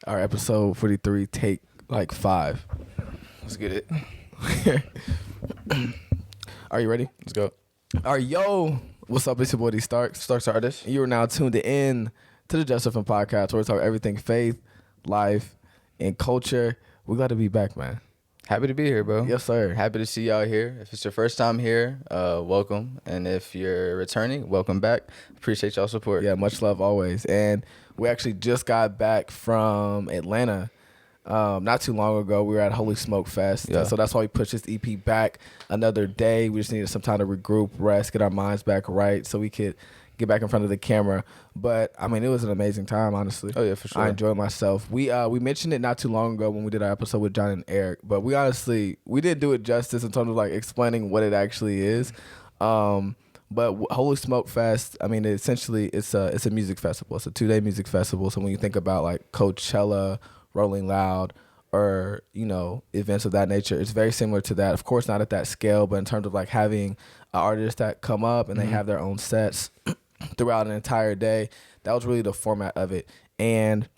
Our episode 43, take like 5. Let's get it. Are you ready? Let's go. All right, yo. What's up? It's your boy D Starks. Starks Artist. You are now tuned in to the Just Different Podcast, where we talk everything faith, life, and culture. We're glad to be back, man. Happy to be here, bro. Yes, sir. Happy to see y'all here. If it's your first time here, welcome. And if you're returning, welcome back. Appreciate y'all support. Yeah, much love always. And we actually just got back from Atlanta not too long ago. We were at Holy Smoke Fest. Yeah. So that's why we pushed this EP back another day. We just needed some time to regroup, rest, get our minds back right so we could get back in front of the camera. But I mean, it was an amazing time, honestly. Oh yeah, for sure. I enjoyed myself. We mentioned it not too long ago when we did our episode with John and Eric, but we didn't do it justice in terms of like explaining what it actually is. But Holy Smoke Fest, I mean, essentially it's a music festival. It's a 2-day music festival. So when you think about like Coachella, Rolling Loud, or, you know, events of that nature, it's very similar to that. Of course, not at that scale, but in terms of like having artists that come up and they have their own sets throughout an entire day. That was really the format of it. And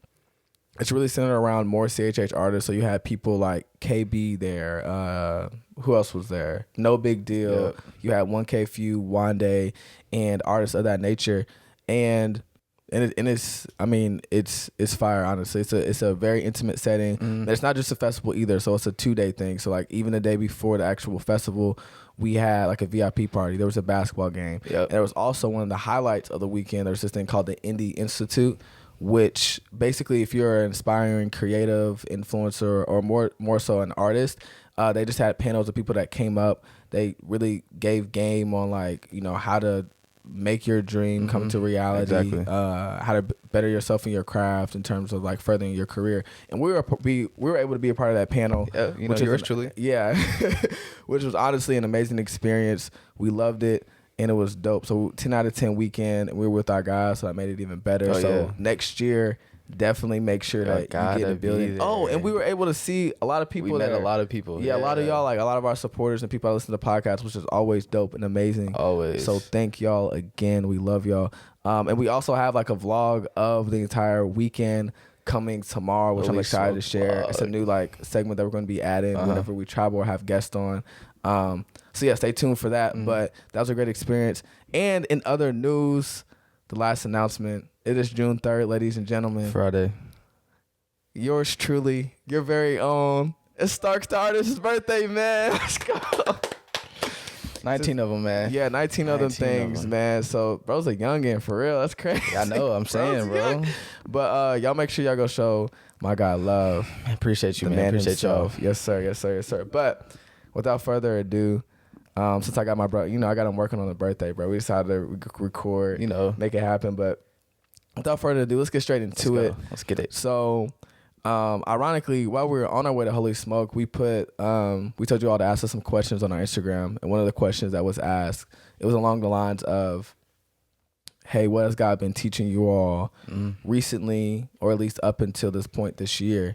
it's really centered around more CHH artists. So you had people like KB there. Who else was there? No Big Deal. Yep. You had 1K Few, Wande, and artists of that nature. And it's fire, honestly. It's a very intimate setting. And it's not just a festival either. So it's a 2-day thing. So like even the day before the actual festival, we had like a VIP party. There was a basketball game. Yep. And there was also one of the highlights of the weekend. There's this thing called the Indie Institute, which basically if you're an inspiring creative influencer or more so an artist, they just had panels of people that came up. They really gave game on like, you know, how to make your dream come to reality, Exactly. how to better yourself in your craft in terms of like furthering your career. And we were able to be a part of that panel. Yeah, you know, yours truly. Yeah, which was honestly an amazing experience. We loved it. And it was dope. So 10 out of 10 weekend, we were with our guys, so that made it even better. Oh, so yeah. Next year, definitely make sure that you get in the gotta building. be Oh, there. and we were able to see a lot of people We met there. a lot of people. Yeah, a lot of y'all, like a lot of our supporters and people that listen to podcasts, which is always dope and amazing. Always. So thank y'all again. We love y'all. And we also have like a vlog of the entire weekend coming tomorrow, which I'm Holy excited to smoke share. vlog. It's a new like segment that we're going to be adding whenever we travel or have guests on. So yeah, stay tuned for that. But that was a great experience. And in other news, the last announcement, it is June 3rd, ladies and gentlemen. Friday. Yours truly, your very own, it's Starks the Artist's birthday, man. Let's go. 19 of them, man. Yeah, 19 of them 19 of things, them. man. So bro's a youngin' for real. That's crazy. I know, I'm saying, bro. young. But y'all make sure y'all go show my guy love. Appreciate you, The man. man Appreciate y'all. himself. Yes, sir. Yes, sir. Yes, sir. But without further ado, since I got my bro, you know, I got him working on the birthday, bro. We decided to record, You know. make it happen. But without further ado, let's get straight into it. Let's get it. So, ironically, while we were on our way to Holy Smoke, we told you all to ask us some questions on our Instagram. And one of the questions that was asked, it was along the lines of, hey, what has God been teaching you all recently, or at least up until this point this year?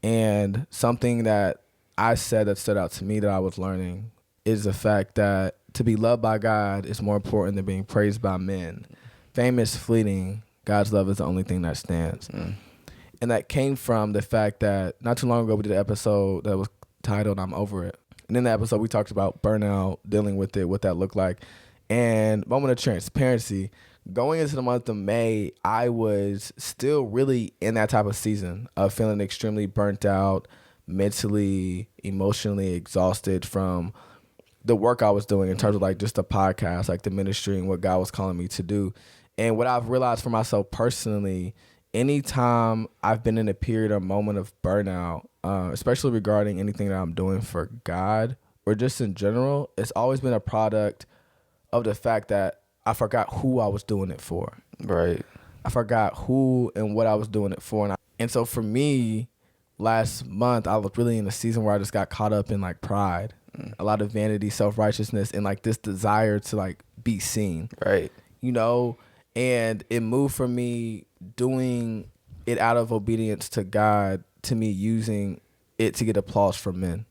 And something that I said that stood out to me that I was learning is the fact that to be loved by God is more important than being praised by men. Fame is fleeting. God's love is the only thing that stands. And that came from the fact that not too long ago we did an episode that was titled I'm Over It. And in that episode we talked about burnout, dealing with it, what that looked like. And moment of transparency, going into the month of May, I was still really in that type of season of feeling extremely burnt out, mentally, emotionally exhausted from the work I was doing in terms of like just the podcast, like the ministry and what God was calling me to do. And what I've realized for myself personally, anytime I've been in a period or moment of burnout, especially regarding anything that I'm doing for God or just in general, it's always been a product of the fact that I forgot who I was doing it for. Right. I forgot who and what I was doing it for. And so for me, last month, I was really in a season where I just got caught up in like pride, a lot of vanity, self-righteousness, and like this desire to like be seen. Right. You know, and it moved from me doing it out of obedience to God to me using it to get applause from men.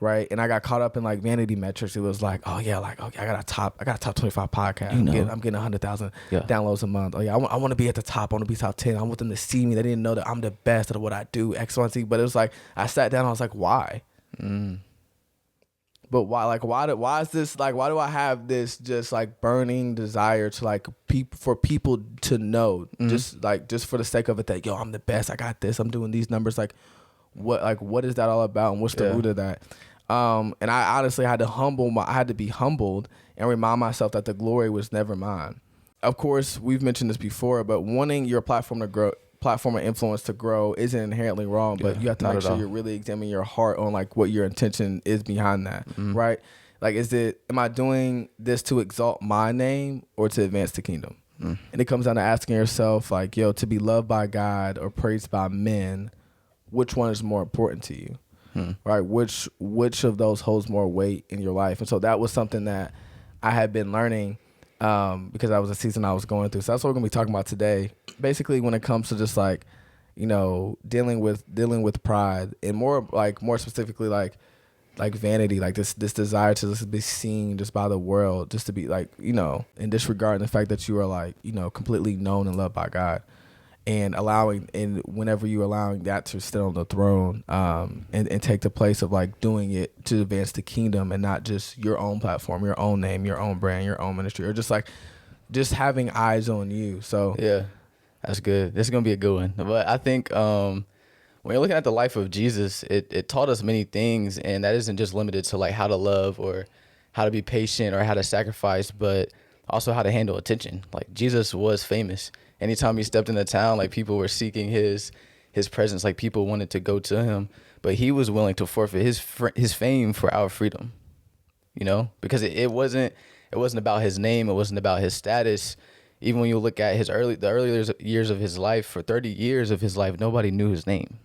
right? And I got caught up in like vanity metrics. It was like, oh yeah, like okay, I got a top 25 podcast. I'm getting 100,000 downloads a month. Oh yeah, I want to be at the top. I want to be top 10. I want them to see me. They didn't know that I'm the best at what I do, X, Y, Z. But it was like I sat down. I was like, why? But why? Like why is this like? Why do I have this just like burning desire to like for people to know just for the sake of it that yo, I'm the best. I got this. I'm doing these numbers. Like what is that all about? And what's the root of that? And I honestly had to be humbled and remind myself that the glory was never mine. Of course, we've mentioned this before, but wanting your platform of influence to grow isn't inherently wrong, but you have to make sure you're really examining your heart on like what your intention is behind that, right? Like, am I doing this to exalt my name or to advance the kingdom? And it comes down to asking yourself like, yo, to be loved by God or praised by men, which one is more important to you? Right? Which of those holds more weight in your life? And so that was something that I had been learning because that was a season I was going through. So that's what we're gonna be talking about today. Basically, when it comes to just like, you know, dealing with pride and more specifically like vanity, like this desire to just be seen just by the world, just to be like, you know, and disregarding the fact that you are like, you know, completely known and loved by God. And whenever you're allowing that to sit on the throne, and take the place of like doing it to advance the kingdom and not just your own platform, your own name, your own brand, your own ministry, or just having eyes on you. So yeah, that's good. This is gonna be a good one. But I think when you're looking at the life of Jesus, it taught us many things, and that isn't just limited to like how to love or how to be patient or how to sacrifice, but also how to handle attention. Like Jesus was famous. Anytime he stepped into town, like people were seeking his presence, like people wanted to go to him, but he was willing to forfeit his fame for our freedom, you know, because it wasn't about his name. It wasn't about his status. Even when you look at the earlier years of his life, for 30 years of his life, nobody knew his name.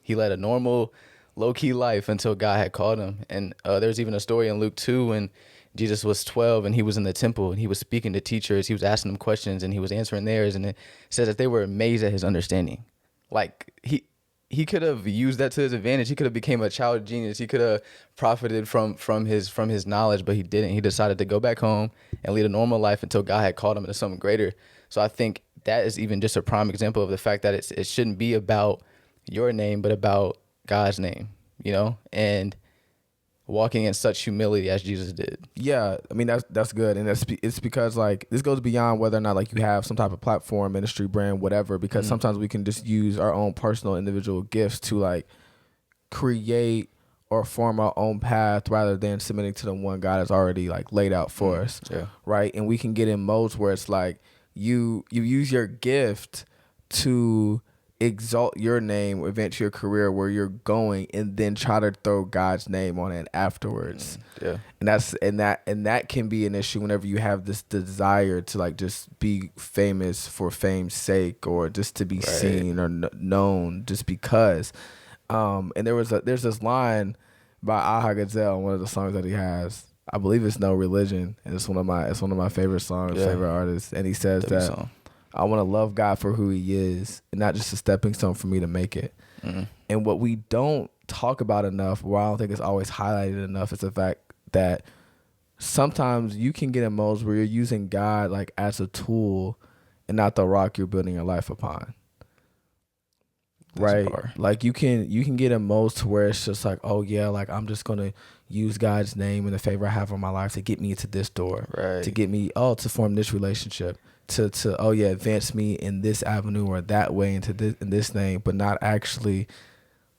He led a normal, low-key life until God had called him. And there's even a story in Luke 2 when Jesus was 12 and he was in the temple and he was speaking to teachers. He was asking them questions and he was answering theirs. And it says that they were amazed at his understanding. Like he could have used that to his advantage. He could have became a child genius. He could have profited from his knowledge, but he didn't. He decided to go back home and lead a normal life until God had called him into something greater. So I think that is even just a prime example of the fact that it shouldn't be about your name, but about God's name, you know, and walking in such humility as Jesus did. Yeah, I mean that's good, and it's because like this goes beyond whether or not like you have some type of platform, ministry, brand, whatever. Because sometimes we can just use our own personal, individual gifts to like create or form our own path rather than submitting to the one God has already like laid out for us. Yeah. Right, and we can get in modes where it's like you use your gift to exalt your name, advance your career where you're going, and then try to throw God's name on it afterwards. Yeah. And that can be an issue whenever you have this desire to like just be famous for fame's sake or just to be seen or known just because. And there's this line by Aha Gazelle, one of the songs that he has. I believe it's No Religion, and it's one of my favorite songs, favorite artists. And he says that song. I want to love God for who he is and not just a stepping stone for me to make it. And what we don't talk about enough, or I don't think it's always highlighted enough, is the fact that sometimes you can get in modes where you're using God like as a tool and not the rock you're building your life upon. Right? Like you can get in modes to where it's just like, oh yeah, like I'm just going to use God's name and the favor I have on my life to get me into this door, to get me, to form this relationship. To advance me in this avenue or that way into this name, but not actually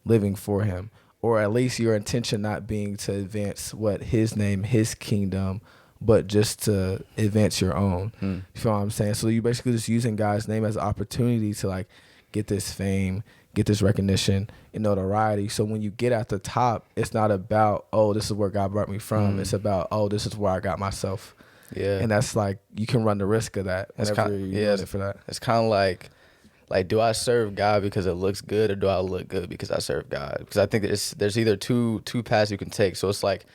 living for him, or at least your intention not being to advance his name, his kingdom, but just to advance your own. You feel what I'm saying? So you basically just using God's name as an opportunity to like get this fame, get this recognition and notoriety. So when you get at the top, it's not about, oh, this is where God brought me from. It's about, oh, this is where I got myself. Yeah. And that's like, you can run the risk of that. It's kind of like, do I serve God because it looks good, or do I look good because I serve God? Because I think there's either two paths you can take. So it's like,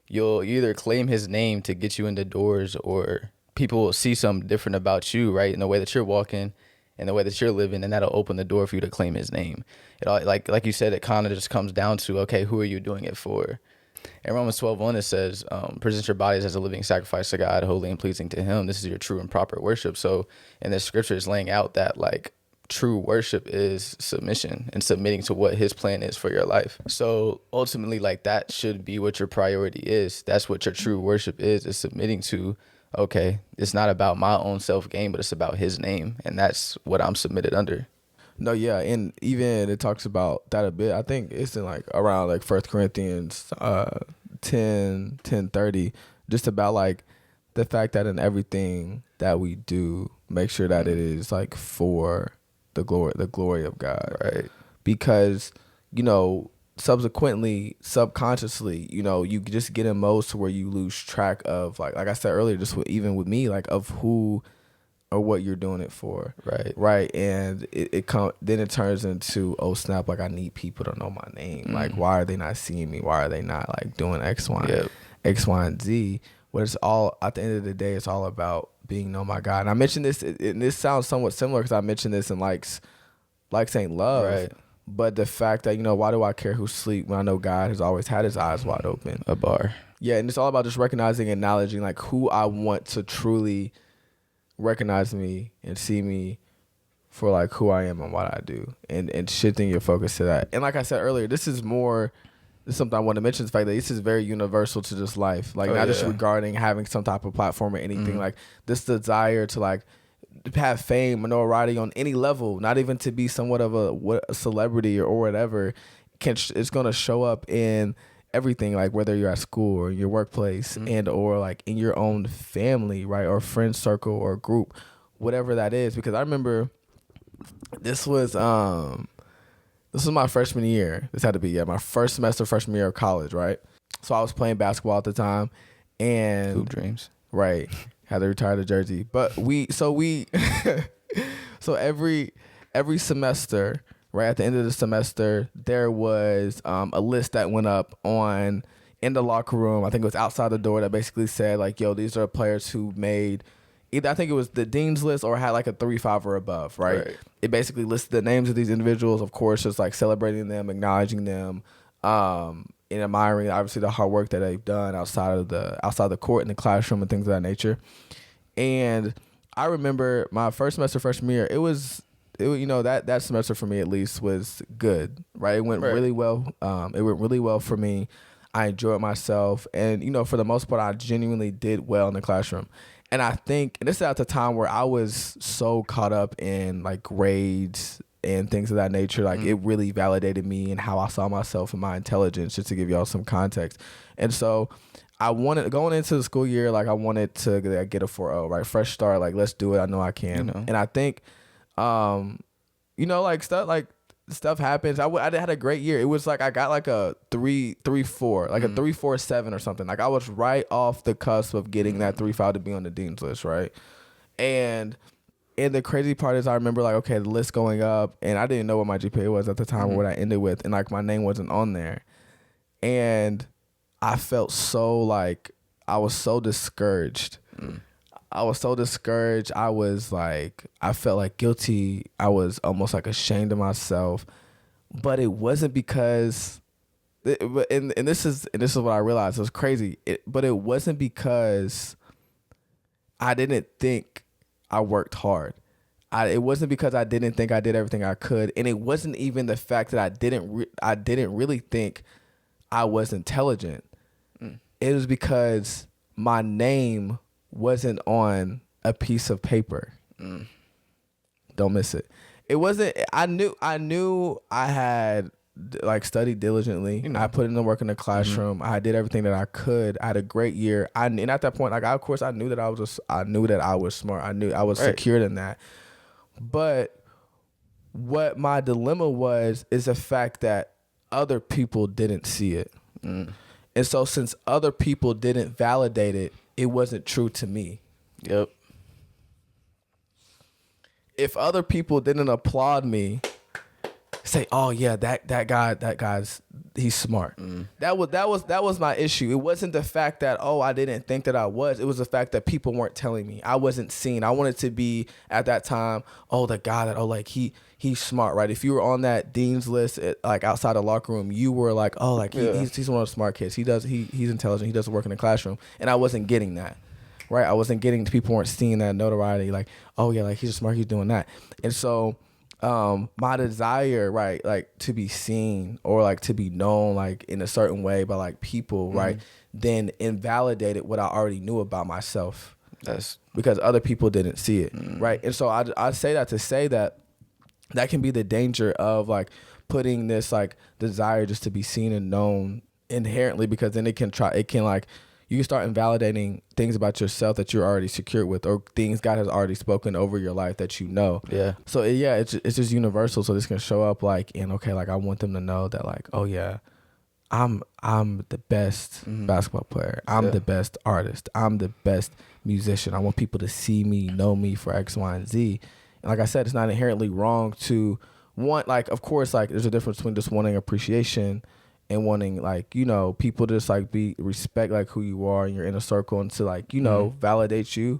you either claim his name to get you into doors, or people will see something different about you, right? In the way that you're walking, in the way that you're living, and that'll open the door for you to claim his name. It all, like you said, it kind of just comes down to, okay, who are you doing it for? In Romans 12:1, it says, present your bodies as a living sacrifice to God, holy and pleasing to him. This is your true and proper worship. So in the scripture is laying out that like true worship is submission and submitting to what his plan is for your life. So ultimately, like that should be what your priority is. That's what your true worship is submitting to, okay, it's not about my own self-gain, but it's about his name. And that's what I'm submitted under. No, yeah, and even it talks about that a bit. I think it's in like around like 1 Corinthians 10:30, just about like the fact that in everything that we do, make sure that it is like for the glory of God. Right. Because, you know, subsequently, subconsciously, you know, you just get in modes to where you lose track of like I said earlier, just even with me, like of who or what you're doing it for. Right. And then it turns into, oh snap, like I need people to know my name. Like, why are they not seeing me? Why are they not like doing X, Y, X, Y, and Z? But it's all, at the end of the day, it's all about being know my God. And I mentioned this, and this sounds somewhat similar because I mentioned this in like saying love. Right. But the fact that, you know, why do I care who sleep when I know God has always had his eyes wide open? A bar. Yeah, and it's all about just recognizing and acknowledging like who I want to truly recognize me and see me for like who I am and what I do, and shifting your focus to that. And like I said earlier, this is something I want to mention, the fact that this is very universal to just life, like not just regarding having some type of platform or anything. Like this desire to like have fame or notoriety on any level, not even to be somewhat of a celebrity or whatever, it's going to show up in everything, like whether you're at school or your workplace and or like in your own family, right, or friend circle or group, whatever that is. Because I remember this was my freshman year. This had to be my first semester, freshman year of college, right? So I was playing basketball at the time, and Hoop dreams, right? Had to retire the jersey, but so every semester. Right at the end of the semester, there was a list that went up in the locker room. I think it was outside the door that basically said like, "Yo, these are players who made either." I think it was the dean's list or had like a 3.5 or above. Right? It basically listed the names of these individuals. Of course, just like celebrating them, acknowledging them, and admiring obviously the hard work that they've done outside the court in the classroom and things of that nature. And I remember my first semester freshman year. You know, that semester for me at least was good, right? It went really well. It went really well for me. I enjoyed myself, and you know, for the most part, I genuinely did well in the classroom. And I think, and this is at the time where I was so caught up in like grades and things of that nature, like it really validated me and how I saw myself and my intelligence. Just to give y'all some context, and so going into the school year, like I wanted to get a 4.0, right? Fresh start, like let's do it. I know I can, and I think. You know, like stuff happens. I had a great year. It was like I got like a 3.4, like a 3.47 or something. Like I was right off the cusp of getting that 3.5 to be on the dean's list, right? And the crazy part is I remember like, okay, the list going up, and I didn't know what my GPA was at the time or what I ended with, and like my name wasn't on there, and I felt so like I was so discouraged. I was so discouraged. I felt like guilty. I was almost like ashamed of myself. But it wasn't because, and this is what I realized. It was crazy. But it wasn't because I didn't think I worked hard. It wasn't because I didn't think I did everything I could, and it wasn't even the fact that I didn't really think I was intelligent. It was because my name wasn't on a piece of paper. Don't miss it. It wasn't. I knew I had like studied diligently. You know. I put in the work in the classroom. I did everything that I could. I had a great year. And at that point, like of course, I knew that I was smart. I knew I was secured in that. But what my dilemma was is the fact that other people didn't see it. And so since other people didn't validate it, it wasn't true to me. Yep. If other people didn't applaud me, say, "Oh yeah, that guy's he's smart." That was my issue. It wasn't the fact that I didn't think that I was. It was the fact that people weren't telling me. I wasn't seen. I wanted to be at that time, the guy that like he's smart, right? If you were on that dean's list, like outside the locker room, you were like, oh, like he's one of the smart kids. He's intelligent. He does work in the classroom, and I wasn't getting that. Right, I wasn't getting. People weren't seeing that notoriety. Like, oh yeah, like he's smart. He's doing that, and so my desire, right, like to be seen or like to be known, like in a certain way by like people, right, then invalidated what I already knew about myself. That's because other people didn't see it, right, and so I say that to say that can be the danger of like putting this like desire just to be seen and known inherently, because then it can like. You can start invalidating things about yourself that you're already secured with, or things God has already spoken over your life that you know. Yeah. So it's just universal. So this can show up like in, okay, like I want them to know that like, oh yeah, I'm the best basketball player. I'm the best artist. I'm the best musician. I want people to see me, know me for X, Y, and Z. And like I said, it's not inherently wrong to want, like, of course, like there's a difference between just wanting appreciation and wanting, like, you know, people to just like respect like who you are in your inner circle, and to like, you know, validate you,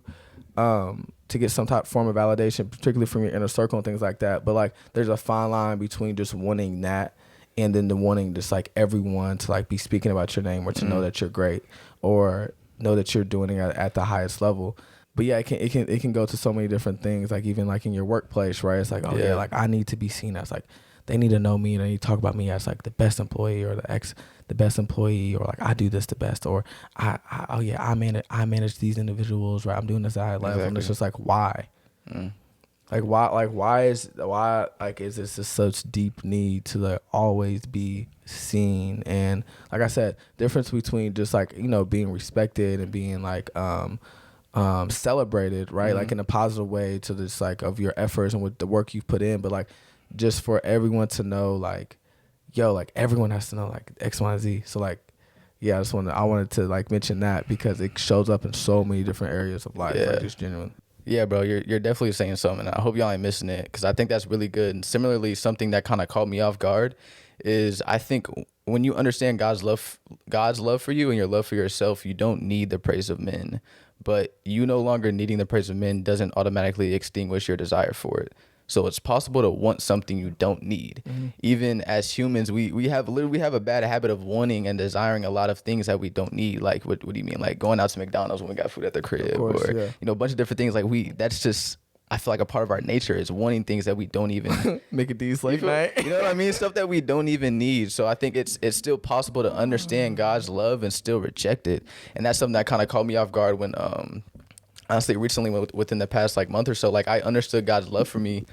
to get some type of form of validation, particularly from your inner circle and things like that. But like there's a fine line between just wanting that and then the wanting just like everyone to like be speaking about your name, or to know that you're great, or know that you're doing it at the highest level. But yeah, it can go to so many different things, like even like in your workplace, right? It's like, oh yeah, like I need to be seen as like, they need to know me, and they need to talk about me as like the best employee, or the best employee, or like I do this the best, or I manage these individuals, right? I'm doing this at a high level. And it's just like, why? Why is this just such deep need to like always be seen? And like I said, difference between just like, you know, being respected and being like celebrated, right? Like in a positive way, to this like of your efforts and with the work you've put in, but like just for everyone to know, like, yo, like everyone has to know like X, Y, and Z. So like, yeah, I wanted to like mention that because it shows up in so many different areas of life, like just genuine. Yeah, bro, you're definitely saying something. I hope y'all ain't missing it, because I think that's really good. And similarly, something that kind of caught me off guard is, I think when you understand God's love for you and your love for yourself, you don't need the praise of men. But you no longer needing the praise of men doesn't automatically extinguish your desire for it. So it's possible to want something you don't need. Even as humans, we have a bad habit of wanting and desiring a lot of things that we don't need. Like, what do you mean? Like going out to McDonald's when we got food at the crib, course, or you know, a bunch of different things. Like that's just, I feel like a part of our nature is wanting things that we don't even make a D's late night. You know what I mean? Stuff that we don't even need. So I think it's still possible to understand God's love and still reject it. And that's something that kind of caught me off guard when honestly, recently, within the past like month or so, like I understood God's love for me,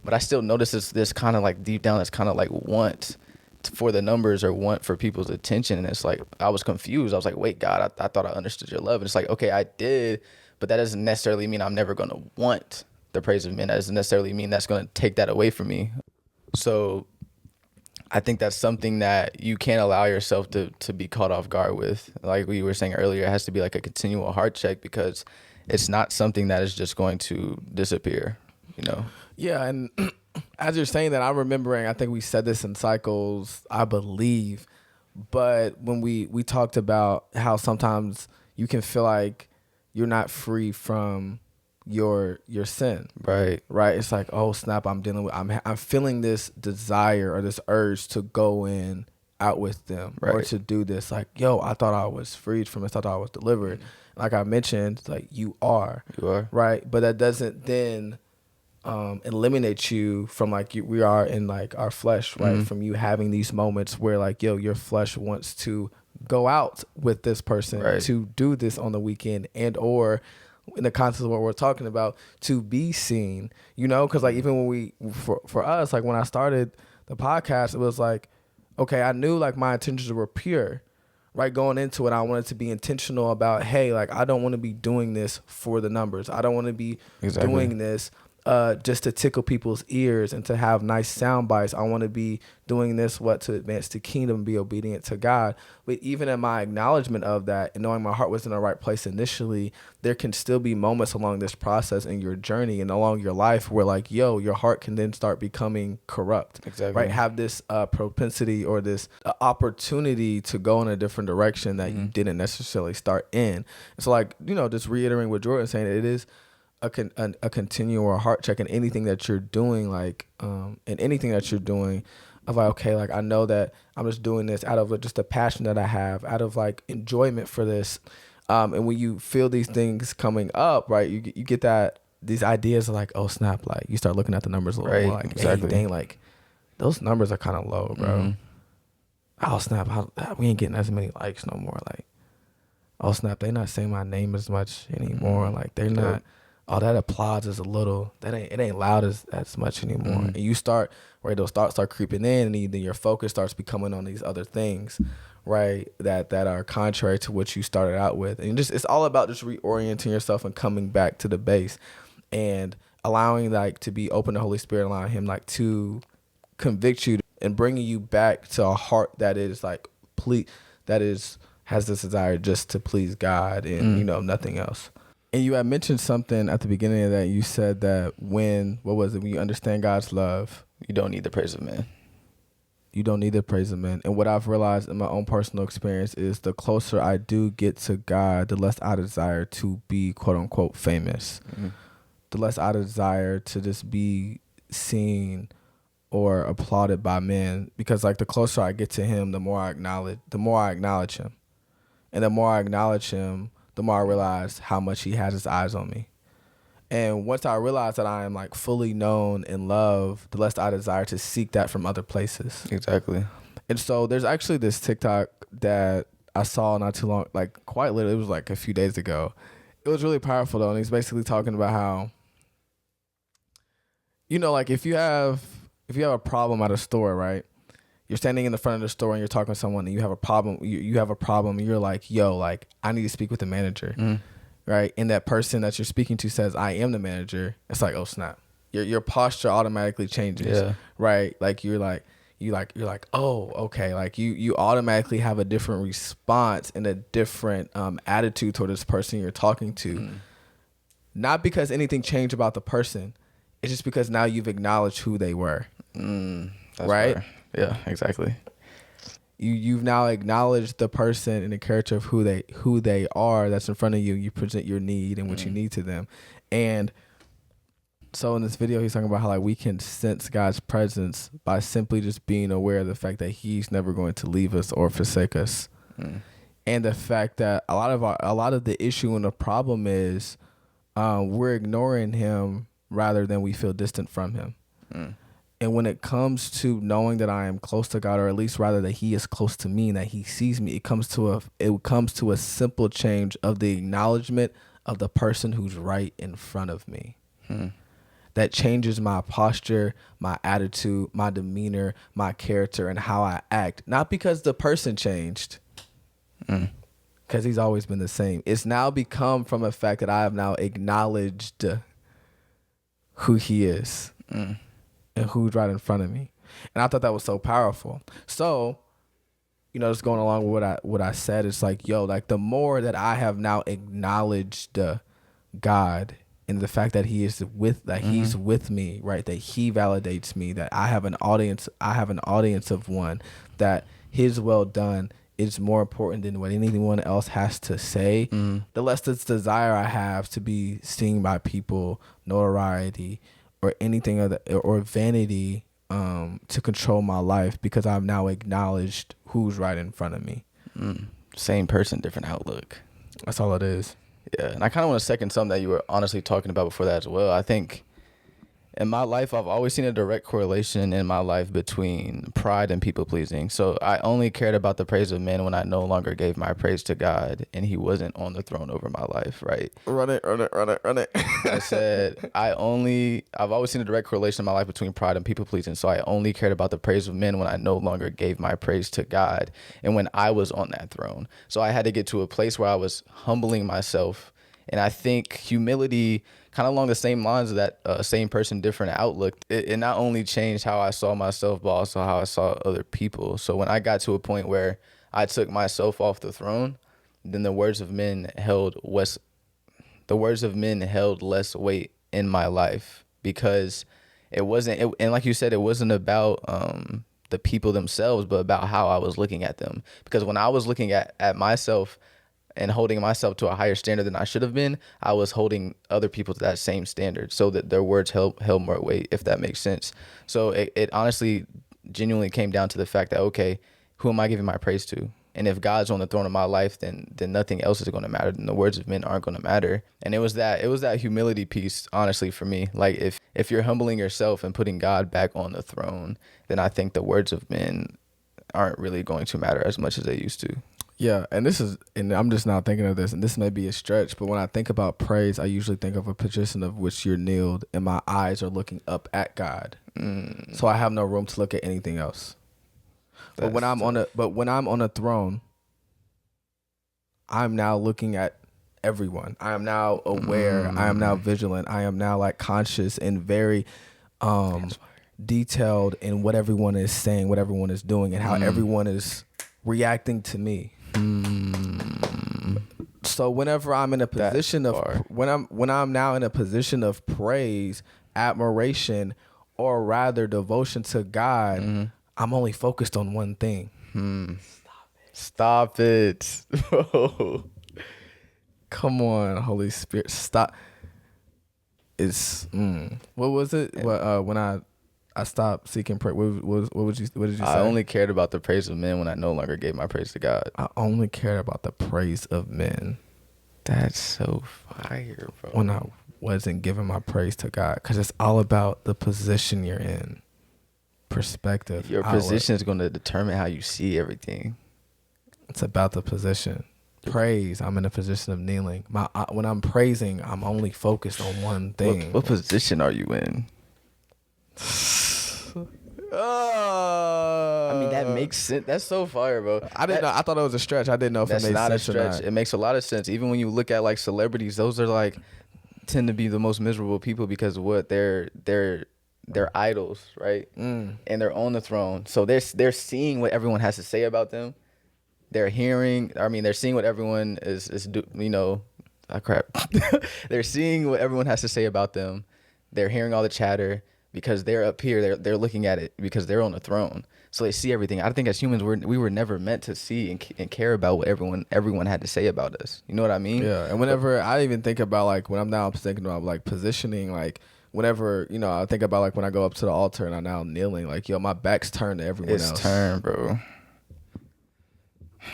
but I still noticed this kind of like deep down, this kind of like want for the numbers, or want for people's attention. And it's like, I was confused. I was like, wait, God, I thought I understood your love. And it's like, okay, I did, but that doesn't necessarily mean I'm never going to want the praise of men. That doesn't necessarily mean that's going to take that away from me. So I think that's something that you can't allow yourself to be caught off guard with. Like we were saying earlier, it has to be like a continual heart check, because it's not something that is just going to disappear, you know? Yeah, and as you're saying that, I'm remembering, I think we said this in cycles, I believe, but when we talked about how sometimes you can feel like you're not free from your sin. Right. It's like, oh snap, I'm feeling this desire or this urge to go in out with them, or to do this. Like, yo, I thought I was freed from this. I thought I was delivered. Like I mentioned, like you are, right? But that doesn't then eliminate you from like we are in like our flesh, right? From you having these moments where like, yo, your flesh wants to go out with this person, to do this on the weekend, and or in the context of what we're talking about, to be seen, you know? Because like even when for us, like when I started the podcast, it was like, okay, I knew like my intentions were pure, right? Going into it, I wanted to be intentional about, hey, like I don't want to be doing this for the numbers. I don't want to be doing this just to tickle people's ears and to have nice sound bites. I want to be doing this to advance the kingdom, be obedient to God. But even in my acknowledgement of that and knowing my heart was in the right place initially, there can still be moments along this process in your journey and along your life where like, yo, your heart can then start becoming corrupt. Right? Have this propensity or this opportunity to go in a different direction that you didn't necessarily start in. So like, you know, just reiterating what Jordan's saying, it is a continual heart check in anything that you're doing, like in anything that you're doing, of like, okay, like I know that I'm just doing this out of just a passion that I have, out of like enjoyment for this. And when you feel these things coming up, right, you get that these ideas are like, oh snap, like you start looking at the numbers a little more, like, exactly. hey, dang, like those numbers are kind of low, bro. Oh snap, we ain't getting as many likes no more. Like, oh snap, they not saying my name as much anymore. Like they're not. Oh, that applause is a little. It ain't loud as much anymore. And you start right. Those thoughts start creeping in, and then your focus starts becoming on these other things, right? That are contrary to what you started out with. And just it's all about just reorienting yourself and coming back to the base, and allowing like to be open to Holy Spirit, allowing Him like to convict you and bringing you back to a heart that is like has this desire just to please God and nothing else. And you had mentioned something at the beginning of that. You said that when you understand God's love, you don't need the praise of man. You don't need the praise of men. And what I've realized in my own personal experience is the closer I do get to God, the less I desire to be quote unquote famous. The less I desire to just be seen or applauded by men, because like the closer I get to Him, the more I acknowledge Him. And the more I acknowledge Him, the more I realize how much He has His eyes on me. And once I realize that I am like fully known and loved, the less I desire to seek that from other places. Exactly. And so there's actually this TikTok that I saw not too long, like quite literally, it was like a few days ago. It was really powerful though. And he's basically talking about how, like if you have a problem at a store, right? You're standing in the front of the store and you're talking to someone and you have a problem. You have a problem and you're like, yo, like I need to speak with the manager, right? And that person that you're speaking to says, I am the manager. It's like, oh snap, your posture automatically changes, right? Like you're like, oh, okay. Like you automatically have a different response and a different attitude toward this person you're talking to. Not because anything changed about the person. It's just because now you've acknowledged who they were, that's right? Fair. Yeah, exactly. You've now acknowledged the person and the character of who they are that's in front of you. You present your need and what you need to them. And so in this video, he's talking about how like we can sense God's presence by simply just being aware of the fact that He's never going to leave us or forsake us. And the fact that a lot of the issue and the problem is we're ignoring Him rather than we feel distant from Him. And when it comes to knowing that I am close to God, or at least rather that He is close to me and that He sees me, it comes to a simple change of the acknowledgement of the person who's right in front of me. That changes my posture, my attitude, my demeanor, my character, and how I act. Not because the person changed, because He's always been the same. It's now become from the fact that I have now acknowledged who He is. And who's right in front of me. And I thought that was so powerful. So, just going along with what I said, it's like, yo, like the more that I have now acknowledged God and the fact that He's with me, right? That He validates me, that I have an audience of one, that His well done is more important than what anyone else has to say. The less this desire I have to be seen by people, notoriety, or anything or vanity to control my life, because I've now acknowledged who's right in front of me. Same person, different outlook. That's all it is. Yeah, and I kind of want to second something that you were honestly talking about before that as well. I think in my life, I've always seen a direct correlation in my life between pride and people pleasing. So I only cared about the praise of men when I no longer gave my praise to God and He wasn't on the throne over my life, right? Run it. I said, I've always seen a direct correlation in my life between pride and people pleasing. So I only cared about the praise of men when I no longer gave my praise to God and when I was on that throne. So I had to get to a place where I was humbling myself. And I think humility, kind of along the same lines of that same person, different outlook, it not only changed how I saw myself, but also how I saw other people. So when I got to a point where I took myself off the throne, then the words of men held less weight in my life, because and like you said, it wasn't about the people themselves, but about how I was looking at them. Because when I was looking at myself and holding myself to a higher standard than I should have been, I was holding other people to that same standard so that their words held more weight, if that makes sense. So it honestly genuinely came down to the fact that, okay, who am I giving my praise to? And if God's on the throne of my life, then nothing else is going to matter. Then the words of men aren't going to matter. And it was that humility piece, honestly, for me. Like if you're humbling yourself and putting God back on the throne, then I think the words of men aren't really going to matter as much as they used to. Yeah, and I'm just now thinking of this, and this may be a stretch, but when I think about praise, I usually think of a position of which you're kneeled, and my eyes are looking up at God. So I have no room to look at anything else. But when I'm on a throne, I'm now looking at everyone. I am now aware. I am now vigilant. I am now like conscious and very detailed in what everyone is saying, what everyone is doing, and how everyone is reacting to me. So whenever I'm in a position when I'm now in a position of praise, admiration, or rather devotion to God, I'm only focused on one thing. Stop it. Come on, Holy Spirit, stop. It's what was it? When I stopped seeking praise. What did you say? I only cared about the praise of men when I no longer gave my praise to God. I only cared about the praise of men. That's so fire, bro. When I wasn't giving my praise to God, because it's all about the position you're in, perspective. Your position is going to determine how you see everything. It's about the position. Praise, I'm in a position of kneeling. When I'm praising, I'm only focused on one thing. What position are you in? I mean, that makes sense. That's so fire, bro. I didn't know. I thought it was a stretch. I didn't know if it made sense or not. It makes a lot of sense. Even when you look at like celebrities, those are like tend to be the most miserable people because of what they're idols, right? And they're on the throne, so they're seeing what everyone has to say about them. They're seeing what everyone is they're seeing what everyone has to say about them. They're hearing all the chatter because they're up here. They're looking at it because they're on the throne. So they see everything. I think as humans, we were never meant to see and care about what everyone had to say about us. You know what I mean? Yeah. And whenever I even think about like when I'm thinking about like positioning, like whenever, I think about like when I go up to the altar and I'm now kneeling, like, my back's turned to everyone else. It's turned, bro.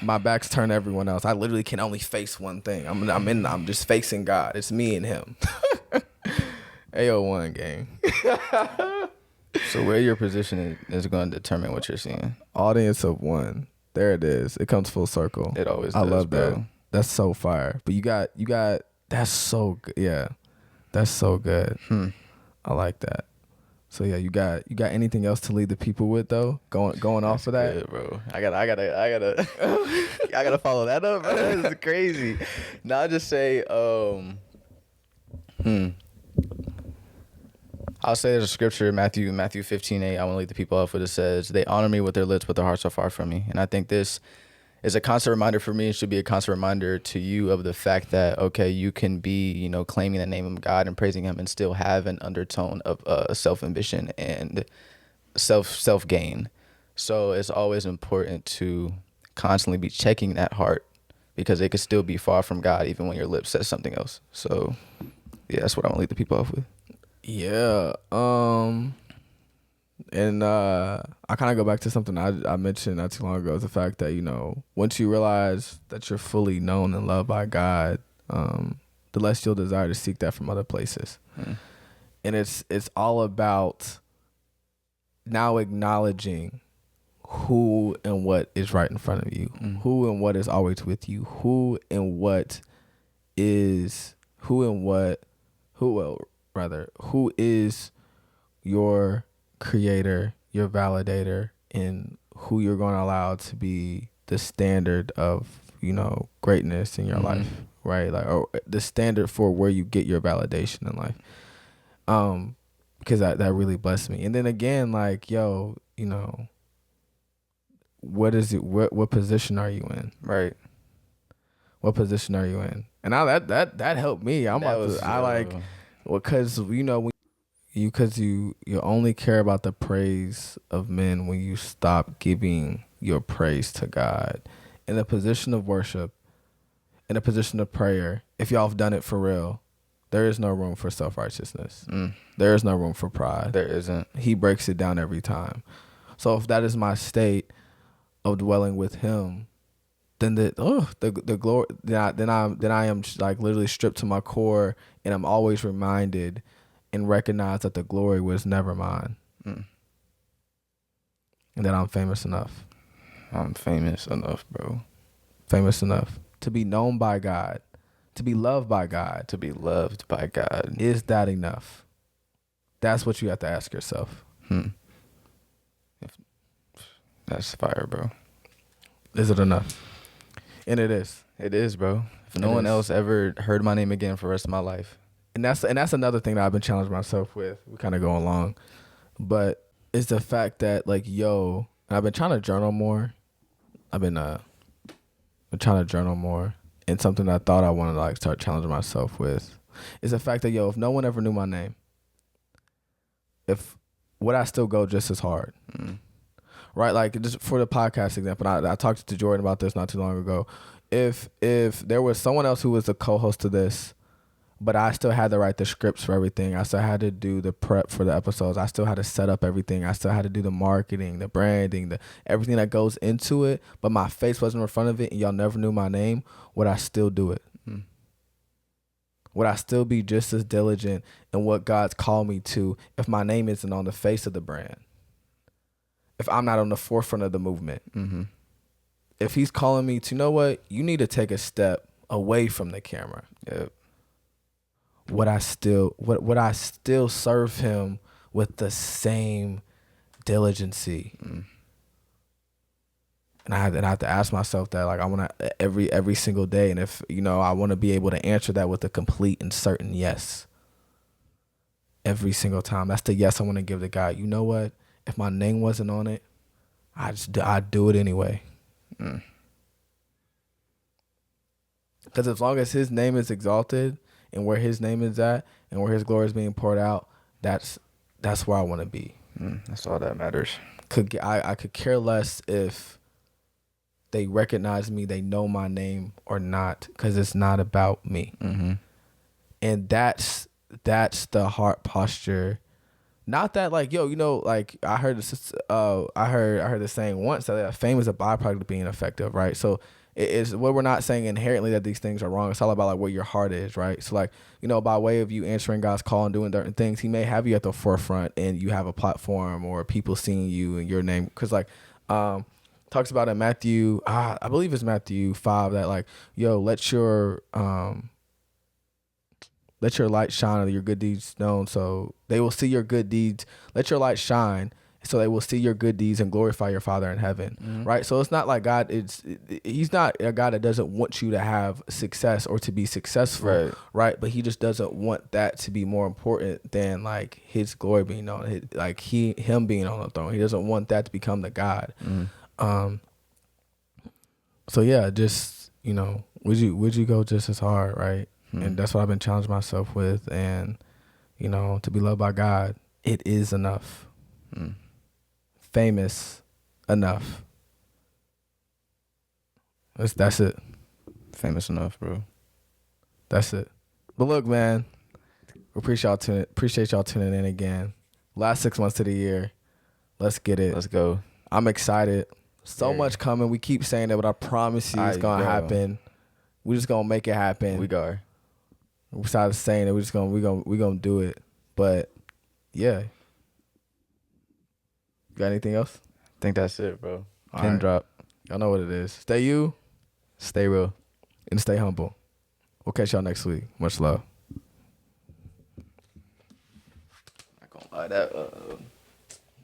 My back's turned to everyone else. I literally can only face one thing. I'm just facing God. It's me and him. AO1 gang. So where your position is going to determine what you're seeing. Audience of one. There it is. It comes full circle. It always I does, love bro. that. That's so fire. But you got that's so good. Yeah. That's so good. I like that. So yeah, you got anything else to lead the people with though? Going off of that, good, bro. I gotta I gotta follow that up, bro. This is crazy. Now I just say, I'll say there's a scripture, Matthew 15:8. I want to lead the people off with. It says, "They honor me with their lips, but their hearts are far from me." And I think this is a constant reminder for me. It should be a constant reminder to you of the fact that, okay, you can be, claiming the name of God and praising him and still have an undertone of self-ambition and self-gain. So it's always important to constantly be checking that heart because it could still be far from God even when your lips says something else. So yeah, that's what I want to lead the people off with. Yeah. And I kind of go back to something I mentioned not too long ago, is the fact that, once you realize that you're fully known and loved by God, the less you'll desire to seek that from other places. And it's all about now acknowledging who and what is right in front of you, who and what is always with you, who is your creator, your validator, and who you're going to allow to be the standard of, greatness in your life, right? Like, or the standard for where you get your validation in life. Because that really blessed me. And then again, like, what is it? What position are you in? Right. What position are you in? And that helped me. Because you only care about the praise of men when you stop giving your praise to God. In a position of worship, in a position of prayer, if y'all have done it for real, there is no room for self-righteousness. There is no room for pride. There isn't. He breaks it down every time. So if that is my state of dwelling with him, then the glory, then I am like literally stripped to my core, and I'm always reminded and recognize that the glory was never mine. And that I'm famous enough. I'm famous enough, bro. Famous enough to be known by God, to be loved by God. To be loved by God. Is that enough? That's what you have to ask yourself. That's fire, bro. Is it enough? And it is. It is, bro. If no one else ever heard my name again for the rest of my life. And that's another thing that I've been challenging myself with. We kind of go along. But it's the fact that, like, and I've been trying to journal more. I've been trying to journal more. And something that I thought I wanted to, like, start challenging myself with is the fact that, if no one ever knew my name, would I still go just as hard? Right? Like, just for the podcast example, I talked to Jordan about this not too long ago. If there was someone else who was the co-host to this, but I still had to write the scripts for everything. I still had to do the prep for the episodes. I still had to set up everything. I still had to do the marketing, the branding, everything that goes into it. But my face wasn't in front of it, and y'all never knew my name. Would I still do it? Would I still be just as diligent in what God's called me to if my name isn't on the face of the brand? If I'm not on the forefront of the movement? If he's calling me to, you know what? You need to take a step away from the camera. Yep. Would I still serve him with the same diligency? And I have to ask myself that, like, I want to every single day. And if, I want to be able to answer that with a complete and certain yes. Every single time. That's the yes I want to give to God. You know what? If my name wasn't on it, I'd do it anyway. Because as long as his name is exalted and where his name is at and where his glory is being poured out, that's where I want to be. That's all that matters. I could care less if they recognize me, they know my name or not, because it's not about me. And that's the heart posture. Not that, like, like, I heard this. I heard this saying once that fame is a byproduct of being effective, right? So it is what we're not saying inherently that these things are wrong. It's all about, like, where your heart is, right? So, like, by way of you answering God's call and doing certain things, he may have you at the forefront and you have a platform or people seeing you and your name. Because, like, talks about in Matthew, I believe it's Matthew 5, that, like, let your light shine and your good deeds known, so they will see your good deeds. Let your light shine so they will see your good deeds and glorify your Father in heaven. Right? So it's not like he's not a God that doesn't want you to have success or to be successful. Right? But he just doesn't want that to be more important than, like, his glory being known, him being on the throne. He doesn't want that to become the God. So yeah, just, would you go just as hard, right? And that's what I've been challenging myself with. And, to be loved by God, it is enough. Famous enough. That's it. Famous enough, bro. That's it. But look, man, appreciate y'all tuning in again. Last 6 months of the year. Let's get it. Let's go. I'm excited. So much coming. We keep saying that, but I promise you it's going to happen. We're just going to make it happen. We are. Besides saying it, we're gonna do it. But yeah. You got anything else? I think that's it, bro. Pin drop. Y'all know what it is. Stay you, stay real, and stay humble. We'll catch y'all next week. Much love. Not gonna lie, that